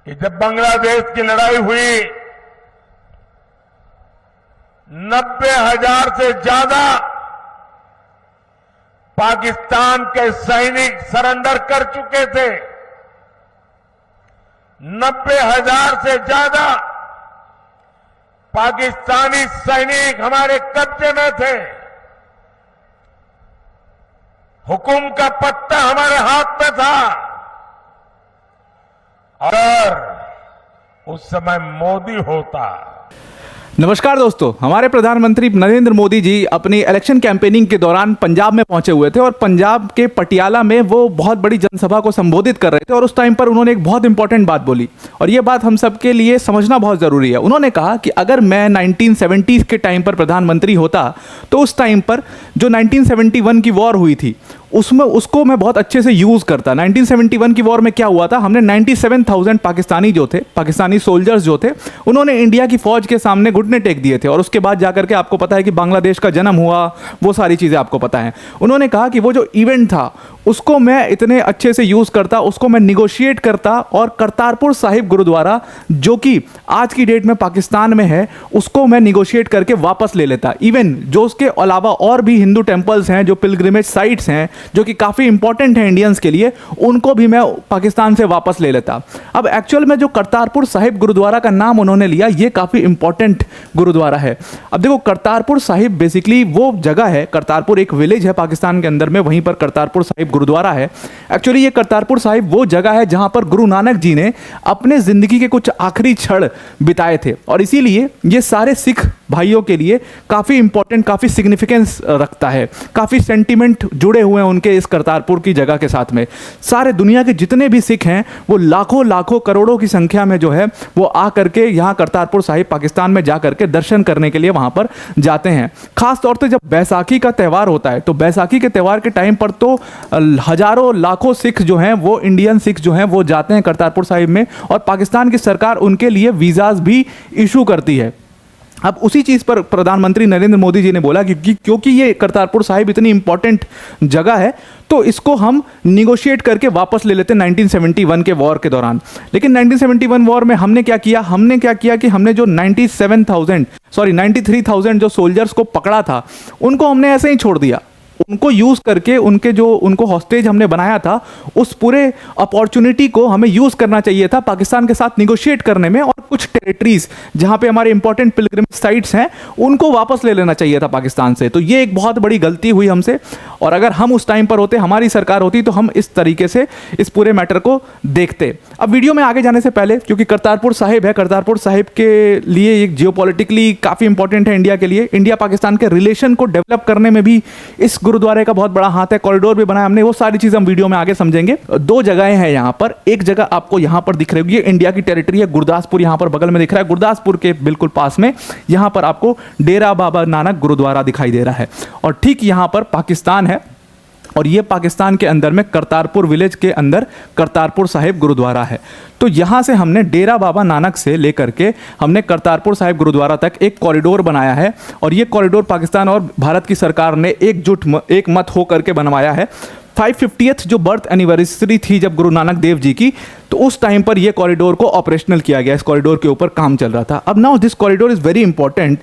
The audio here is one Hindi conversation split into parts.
कि जब बांग्लादेश की लड़ाई हुई 90,000 से ज्यादा पाकिस्तान के सैनिक सरेंडर कर चुके थे। 90,000 से ज्यादा पाकिस्तानी सैनिक हमारे कब्जे में थे। हुकुम का पत्ता हमारे हाथ में था। अगर उस समय मोदी होता। नमस्कार दोस्तों, हमारे प्रधानमंत्री नरेंद्र मोदी जी अपनी इलेक्शन कैंपेनिंग के दौरान पंजाब में पहुंचे हुए थे और पंजाब के पटियाला में वो बहुत बड़ी जनसभा को संबोधित कर रहे थे और उस टाइम पर उन्होंने एक बहुत इंपॉर्टेंट बात बोली और ये बात हम सबके लिए समझना बहुत ज़रूरी है। उन्होंने कहा कि अगर मैं 1970s के टाइम पर प्रधानमंत्री होता तो उस टाइम पर जो 1971 की वॉर हुई थी उसको मैं बहुत अच्छे से यूज़ करता। 1971 की वॉर में क्या हुआ था, हमने 97,000 पाकिस्तानी सोल्जर्स जो थे उन्होंने इंडिया की फ़ौज के सामने घुटने टेक दिए थे और उसके बाद जाकर के आपको पता है कि बांग्लादेश का जन्म हुआ, वो सारी चीज़ें आपको पता है। उन्होंने कहा कि वो जो इवेंट था उसको मैं इतने अच्छे से यूज़ करता, उसको मैं निगोशिएट करता और करतारपुर साहिब गुरुद्वारा जो कि आज की डेट में पाकिस्तान में है उसको मैं निगोशिएट करके वापस ले लेता। इवन जो उसके अलावा और भी हिंदू टेम्पल्स हैं, जो पिलग्रिमेज साइट्स हैं जो कि काफ़ी इंपॉर्टेंट है इंडियंस के लिए, उनको भी मैं पाकिस्तान से वापस ले लेता। अब एक्चुअल में जो करतारपुर साहिब गुरुद्वारा का नाम उन्होंने लिया, ये काफ़ी इंपॉर्टेंट गुरुद्वारा है। अब देखो, करतारपुर साहिब बेसिकली वो जगह है, करतारपुर एक विलेज है पाकिस्तान के अंदर में, वहीं पर करतारपुर साहिब गुरुद्वारा है। एक्चुअली ये करतारपुर साहिब वो जगह है जहां पर गुरु नानक जी ने अपने जिंदगी के कुछ आखिरी क्षण बिताए थे और इसीलिए ये सारे सिख भाइयों के लिए काफ़ी इंपॉर्टेंट, काफ़ी सिग्निफिकेंस रखता है, काफ़ी सेंटीमेंट जुड़े हुए हैं उनके इस करतारपुर की जगह के साथ में। सारे दुनिया के जितने भी सिख हैं वो लाखों करोड़ों की संख्या में जो है वो आ करके यहाँ करतारपुर साहिब पाकिस्तान में जा करके दर्शन करने के लिए वहाँ पर जाते हैं। खास तौर से जब बैसाखी का त्यौहार होता है तो बैसाखी के त्यौहार के टाइम पर तो हजारों लाखों सिख जो हैं वो इंडियन सिख जो हैं वो जाते हैं करतारपुर साहिब में और पाकिस्तान की सरकार उनके लिए वीज़ाज भी इशू करती है। अब उसी चीज़ पर प्रधानमंत्री नरेंद्र मोदी जी ने बोला कि क्योंकि ये करतारपुर साहिब इतनी इंपॉर्टेंट जगह है तो इसको हम निगोशिएट करके वापस ले लेते हैं 1971 के वॉर के दौरान। लेकिन 1971 वॉर में हमने क्या किया कि हमने जो 93,000 जो सोल्जर्स को पकड़ा था उनको हमने ऐसे ही छोड़ दिया। उनको यूज़ करके उनको हॉस्टेज हमने बनाया था, उस पूरे अपॉर्चुनिटी को हमें यूज़ करना चाहिए था पाकिस्तान के साथ निगोशिएट करने में और कुछ टेरिटरीज जहां पे हमारे इंपॉर्टेंट पिलग्रिमेज साइट्स हैं उनको वापस ले लेना चाहिए था पाकिस्तान से। तो ये एक बहुत बड़ी गलती हुई हमसे और अगर हम उस टाइम पर होते, हमारी सरकार होती, तो हम इस तरीके से इस पूरे मैटर को देखते। अब वीडियो में आगे जाने से पहले, क्योंकि करतारपुर साहिब है, करतारपुर साहिब के लिए एक जियोपॉलिटिकली काफ़ी इंपॉर्टेंट है इंडिया के लिए। इंडिया पाकिस्तान के रिलेशन को डेवलप करने में भी इस गुरुद्वारे का बहुत बड़ा हाथ है। कॉरिडोर भी बनाया हमने, वो सारी चीज़ हम वीडियो में आगे समझेंगे। दो जगहें हैं यहाँ पर, एक जगह आपको यहाँ पर दिख रही होगी, ये इंडिया की टेरिटरी है, गुरदासपुर यहाँ पर बगल में दिख रहा है। गुरदासपुर के बिल्कुल पास में यहाँ पर आपको डेरा बाबा नानक गुरुद्वारा दिखाई दे रहा है और ठीक यहाँ पर पाकिस्तान है और ये पाकिस्तान के अंदर में करतारपुर विलेज के अंदर करतारपुर साहिब गुरुद्वारा है। तो यहाँ से हमने डेरा बाबा नानक से लेकर के हमने करतारपुर साहिब गुरुद्वारा तक एक कॉरिडोर बनाया है और ये कॉरिडोर पाकिस्तान और भारत की सरकार ने एक मत हो करके बनवाया है। 550th जो बर्थ एनिवर्सरी थी जब गुरु नानक देव जी की, तो उस टाइम पर ये कॉरिडोर को ऑपरेशनल किया गया। इस कॉरिडोर के ऊपर काम चल रहा था। अब now this corridor is very important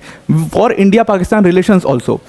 for India Pakistan relations also.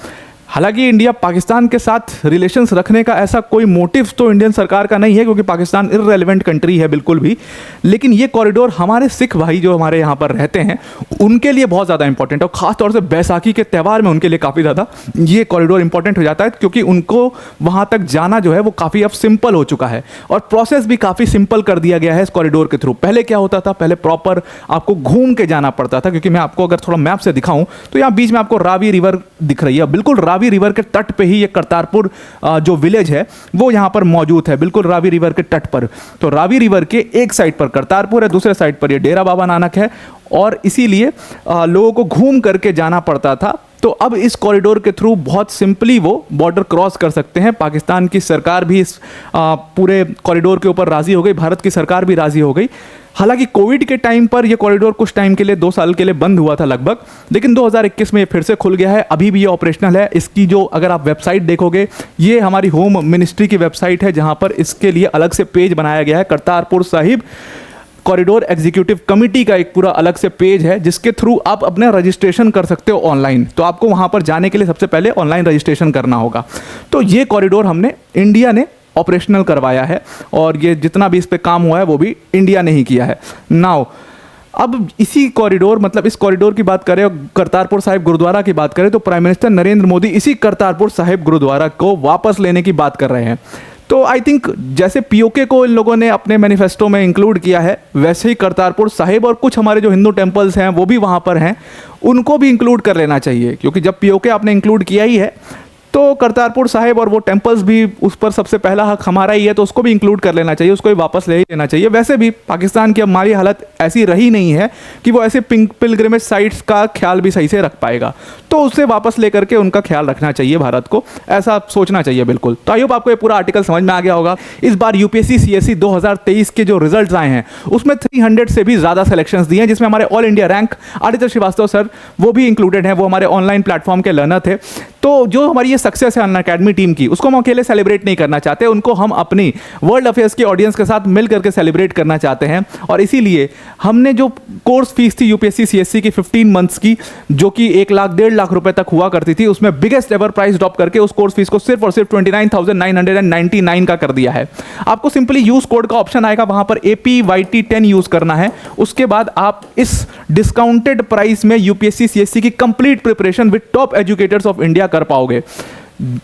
हालांकि इंडिया पाकिस्तान के साथ रिलेशंस रखने का ऐसा कोई मोटिव तो इंडियन सरकार का नहीं है क्योंकि पाकिस्तान इररेलेवेंट कंट्री है बिल्कुल भी, लेकिन ये कॉरिडोर हमारे सिख भाई जो हमारे यहाँ पर रहते हैं उनके लिए बहुत ज़्यादा इंपॉर्टेंट है और ख़ास तौर से बैसाखी के त्यौहार में उनके लिए काफ़ी ज़्यादा ये कॉरिडोर इंपॉर्टेंट हो जाता है क्योंकि उनको वहाँ तक जाना जो है वो काफ़ी अब सिंपल हो चुका है और प्रोसेस भी काफ़ी सिंपल कर दिया गया है इस कॉरिडोर के थ्रू। पहले क्या होता था, पहले प्रॉपर आपको घूम के जाना पड़ता था, क्योंकि मैं आपको अगर थोड़ा मैप से दिखाऊँ तो यहाँ बीच में आपको रावी रिवर दिख रही है, बिल्कुल रावी रिवर के तट पे ही ये करतारपुर जो विलेज है वो यहाँ पर मौजूद है, बिल्कुल रावी रिवर के तट पर। तो रावी रिवर के एक साइड पर करतारपुर है, दूसरे साइड पर ये डेरा बाबा नानक है और इसीलिए लोगों को घूम करके जाना पड़ता था। तो अब इस कॉरिडोर के थ्रू बहुत सिंपली वो बॉर्डर क्रॉस कर सकते हैं। पाकिस्तान की सरकार भी इस पूरे कॉरिडोर के ऊपर राज़ी हो गई, भारत की सरकार भी राज़ी हो गई। हालांकि कोविड के टाइम पर यह कॉरिडोर कुछ टाइम के लिए 2 साल के लिए बंद हुआ था लगभग, लेकिन 2021 में ये फिर से खुल गया है। अभी भी ये ऑपरेशनल है। इसकी जो अगर आप वेबसाइट देखोगे, ये हमारी होम मिनिस्ट्री की वेबसाइट है जहां पर इसके लिए अलग से पेज बनाया गया है, Kartarpur Sahib corridor executive committee का एक पूरा अलग से पेज है जिसके थ्रू आप अपना रजिस्ट्रेशन कर सकते हो ऑनलाइन। तो आपको वहाँ पर जाने के लिए सबसे पहले ऑनलाइन रजिस्ट्रेशन करना होगा। तो ये कॉरिडोर हमने इंडिया ने ऑपरेशनल करवाया है और ये जितना भी इस पे काम हुआ है वो भी इंडिया ने ही किया है। नाउ अब इसी कॉरिडोर मतलब इस कॉरिडोर की बात करें और करतारपुर साहिब गुरुद्वारा की बात करें तो प्राइम मिनिस्टर नरेंद्र मोदी इसी करतारपुर साहिब गुरुद्वारा को वापस लेने की बात कर रहे हैं। तो आई थिंक जैसे पीओके को इन लोगों ने अपने मैनिफेस्टो में इंक्लूड किया है वैसे ही करतारपुर साहिब और कुछ हमारे जो हिंदू टेम्पल्स हैं वो भी वहाँ पर हैं, उनको भी इंक्लूड कर लेना चाहिए, क्योंकि जब पीओके आपने इंक्लूड किया ही है तो करतारपुर साहिब और वो टेम्पल्स भी उस पर सबसे पहला हक हमारा ही है, तो उसको भी इंक्लूड कर लेना चाहिए, उसको भी वापस ले लेना चाहिए। वैसे भी पाकिस्तान की अब हमारी हालत ऐसी रही नहीं है कि वो ऐसे पिलग्रिमेज साइट्स का ख्याल भी सही से रख पाएगा, तो उससे वापस लेकर के उनका ख्याल रखना चाहिए भारत को, ऐसा सोचना चाहिए बिल्कुल। तो आई होप आपको ये पूरा आर्टिकल समझ में आ गया होगा। इस बार यूपीएससी सीएससी 2023 के जो रिजल्ट्स आए हैं उसमें 300 से भी ज़्यादा सिलेक्शंस दिए हैं, जिसमें हमारे all India rank Aditya Shrivastava sir वो भी इंक्लूडेड हैं, वो हमारे ऑनलाइन प्लेटफॉर्म के लर्नर थे। तो जो हमारी ये सक्सेस है अनअकैडमी टीम की, उसको हम अकेले सेलिब्रेट नहीं करना चाहते, उनको हम अपनी वर्ल्ड अफेयर्स की ऑडियंस के साथ मिल करके सेलिब्रेट करना चाहते हैं। और इसीलिए हमने जो कोर्स फीस थी यूपीएससी सीएससी की 15 मंथ्स की, जो कि 1 लाख 1.5 लाख रुपए तक हुआ करती थी, उसमें बिगेस्ट एवर प्राइस ड्रॉप करके उस कोर्स फीस को सिर्फ और सिर्फ 29,999 का कर दिया है। आपको सिंपली यूज कोड का ऑप्शन आएगा, वहां पर APYT10 यूज करना है। उसके बाद आप इस डिस्काउंटेड प्राइस में यूपीएससी सीएससी की complete preparation with top educators of India कर पाओगे।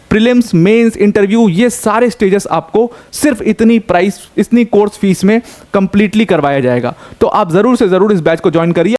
प्रीलिम्स, मेंस, इंटरव्यू, ये सारे स्टेजेस आपको सिर्फ इतनी कोर्स फीस में कंप्लीटली करवाया जाएगा। तो आप जरूर से जरूर इस बैच को ज्वाइन करिए।